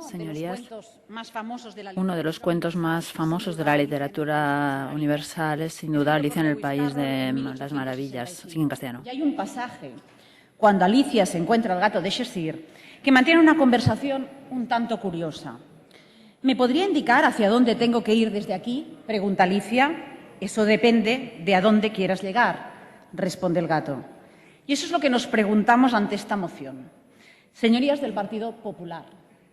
Señorías, uno de los cuentos más famosos de la literatura universal es sin duda Alicia en el País de las Maravillas, sí, en castellano. Y hay un pasaje, cuando Alicia se encuentra al gato de Cheshire, que mantiene una conversación un tanto curiosa. ¿Me podría indicar hacia dónde tengo que ir desde aquí?, pregunta Alicia. Eso depende de a dónde quieras llegar, responde el gato. Y eso es lo que nos preguntamos ante esta moción. Señorías del Partido Popular,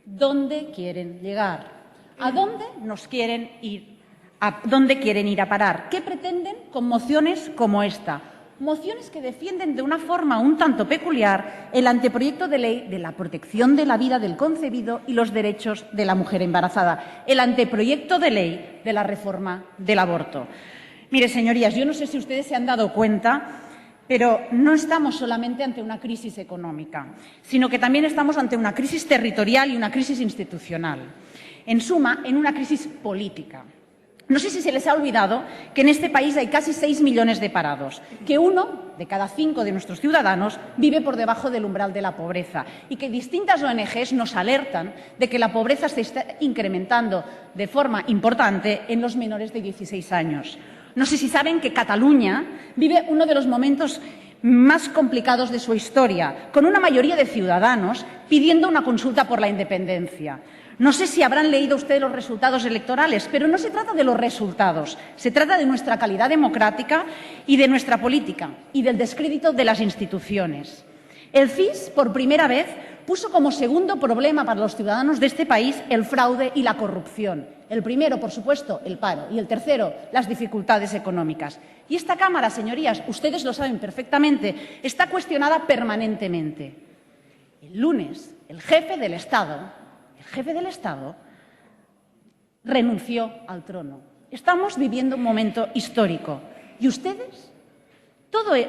¿dónde quieren llegar? ¿A dónde nos quieren ir? ¿A dónde quieren ir a parar? ¿Qué pretenden con mociones como esta? Mociones que defienden de una forma un tanto peculiar el anteproyecto de ley de la protección de la vida del concebido y los derechos de la mujer embarazada, el anteproyecto de ley de la reforma del aborto. Mire, señorías, yo no sé si ustedes se han dado cuenta, pero no estamos solamente ante una crisis económica, sino que también estamos ante una crisis territorial y una crisis institucional. En suma, en una crisis política. No sé si se les ha olvidado que en este país hay casi 6 millones de parados, que 1 de cada 5 de nuestros ciudadanos vive por debajo del umbral de la pobreza y que distintas ONGs nos alertan de que la pobreza se está incrementando de forma importante en los menores de 16 años. No sé si saben que Cataluña vive uno de los momentos más complicados de su historia, con una mayoría de ciudadanos pidiendo una consulta por la independencia. No sé si habrán leído ustedes los resultados electorales, pero no se trata de los resultados, se trata de nuestra calidad democrática y de nuestra política y del descrédito de las instituciones. El CIS, por primera vez, puso como segundo problema para los ciudadanos de este país el fraude y la corrupción. El primero, por supuesto, el paro, y el tercero, las dificultades económicas. Y esta Cámara, señorías, ustedes lo saben perfectamente, está cuestionada permanentemente. El lunes, el jefe del Estado renunció al trono. Estamos viviendo un momento histórico. ¿Y ustedes?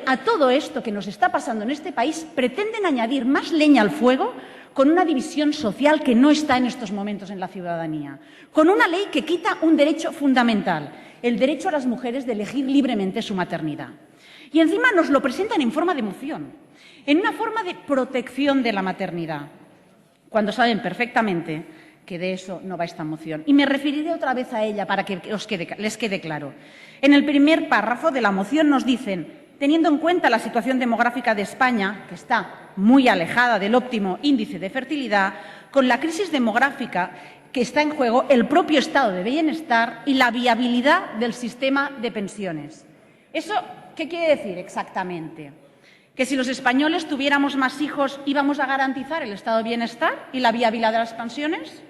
A todo esto que nos está pasando en este país pretenden añadir más leña al fuego con una división social que no está en estos momentos en la ciudadanía, con una ley que quita un derecho fundamental, el derecho a las mujeres de elegir libremente su maternidad. Y encima nos lo presentan en forma de moción, en una forma de protección de la maternidad, cuando saben perfectamente que de eso no va esta moción. Y me referiré otra vez a ella para que les quede claro. En el primer párrafo de la moción nos dicen: teniendo en cuenta la situación demográfica de España, que está muy alejada del óptimo índice de fertilidad, con la crisis demográfica que está en juego, el propio estado de bienestar y la viabilidad del sistema de pensiones. ¿Eso qué quiere decir exactamente? ¿Que si los españoles tuviéramos más hijos íbamos a garantizar el estado de bienestar y la viabilidad de las pensiones?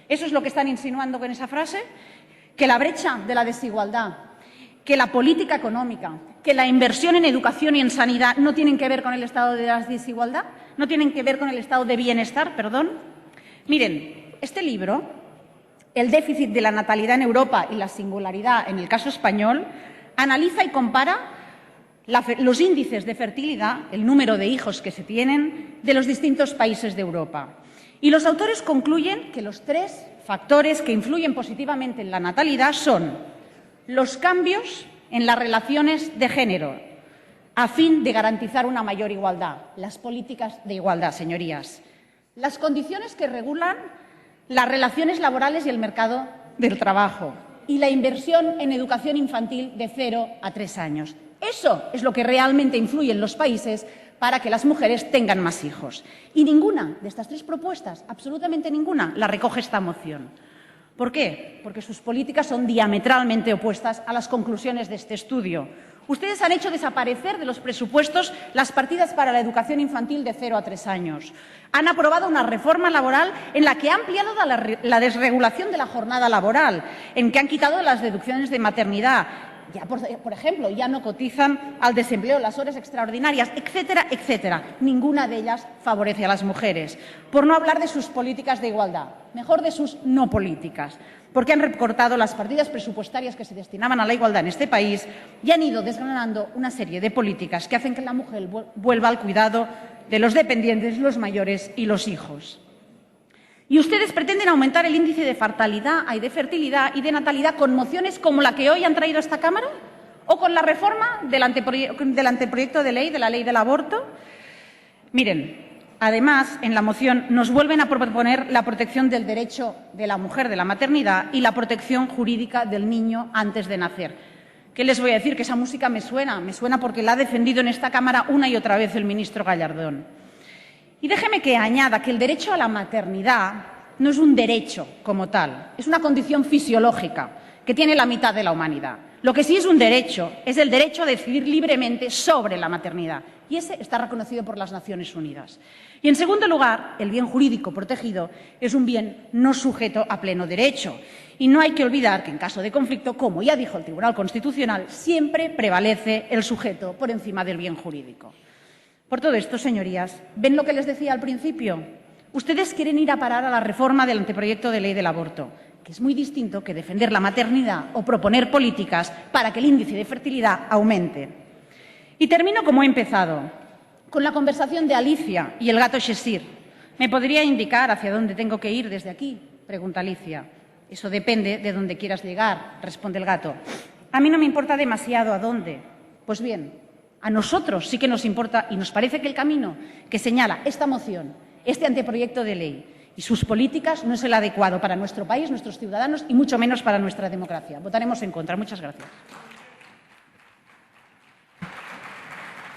¿Eso es lo que están insinuando con esa frase? ¿Que la brecha de la desigualdad, que la política económica, que la inversión en educación y en sanidad no tienen que ver con el estado de la desigualdad? ¿No tienen que ver con el estado de bienestar, perdón? Miren, este libro, El déficit de la natalidad en Europa y la singularidad en el caso español, analiza y compara los índices de fertilidad, el número de hijos que se tienen, de los distintos países de Europa. Y los autores concluyen que los 3 factores que influyen positivamente en la natalidad son los cambios en las relaciones de género, a fin de garantizar una mayor igualdad, las políticas de igualdad, señorías, las condiciones que regulan las relaciones laborales y el mercado del trabajo y la inversión en educación infantil de 0 a 3 años. Eso es lo que realmente influye en los países para que las mujeres tengan más hijos. Y ninguna de estas 3 propuestas, absolutamente ninguna, la recoge esta moción. ¿Por qué? Porque sus políticas son diametralmente opuestas a las conclusiones de este estudio. Ustedes han hecho desaparecer de los presupuestos las partidas para la educación infantil de 0 a 3 años. Han aprobado una reforma laboral en la que ha ampliado la desregulación de la jornada laboral, en que han quitado las deducciones de maternidad. Ya, por ejemplo, ya no cotizan al desempleo, las horas extraordinarias, etcétera, etcétera. Ninguna de ellas favorece a las mujeres. Por no hablar de sus políticas de igualdad, mejor de sus no políticas, porque han recortado las partidas presupuestarias que se destinaban a la igualdad en este país y han ido desgranando una serie de políticas que hacen que la mujer vuelva al cuidado de los dependientes, los mayores y los hijos. Y ustedes pretenden aumentar el índice de fertilidad y de natalidad con mociones como la que hoy han traído a esta Cámara o con la reforma del anteproyecto de ley, de la ley del aborto. Miren, Además, en la moción nos vuelven a proponer la protección del derecho de la mujer de la maternidad y la protección jurídica del niño antes de nacer. ¿Qué les voy a decir? Que esa música me suena porque la ha defendido en esta Cámara una y otra vez el ministro Gallardón. Y déjeme que añada que el derecho a la maternidad no es un derecho como tal, es una condición fisiológica que tiene la mitad de la humanidad. Lo que sí es un derecho es el derecho a decidir libremente sobre la maternidad, y ese está reconocido por las Naciones Unidas. Y, en segundo lugar, el bien jurídico protegido es un bien no sujeto a pleno derecho. Y no hay que olvidar que, en caso de conflicto, como ya dijo el Tribunal Constitucional, siempre prevalece el sujeto por encima del bien jurídico. Por todo esto, señorías, ¿ven lo que les decía al principio? Ustedes quieren ir a parar a la reforma del anteproyecto de ley del aborto, que es muy distinto que defender la maternidad o proponer políticas para que el índice de fertilidad aumente. Y termino como he empezado, con la conversación de Alicia y el gato Cheshire. ¿Me podría indicar hacia dónde tengo que ir desde aquí?, pregunta Alicia. Eso depende de dónde quieras llegar, responde el gato. A mí no me importa demasiado a dónde. Pues bien, a nosotros sí que nos importa y nos parece que el camino que señala esta moción, este anteproyecto de ley y sus políticas no es el adecuado para nuestro país, nuestros ciudadanos y mucho menos para nuestra democracia. Votaremos en contra. Muchas gracias.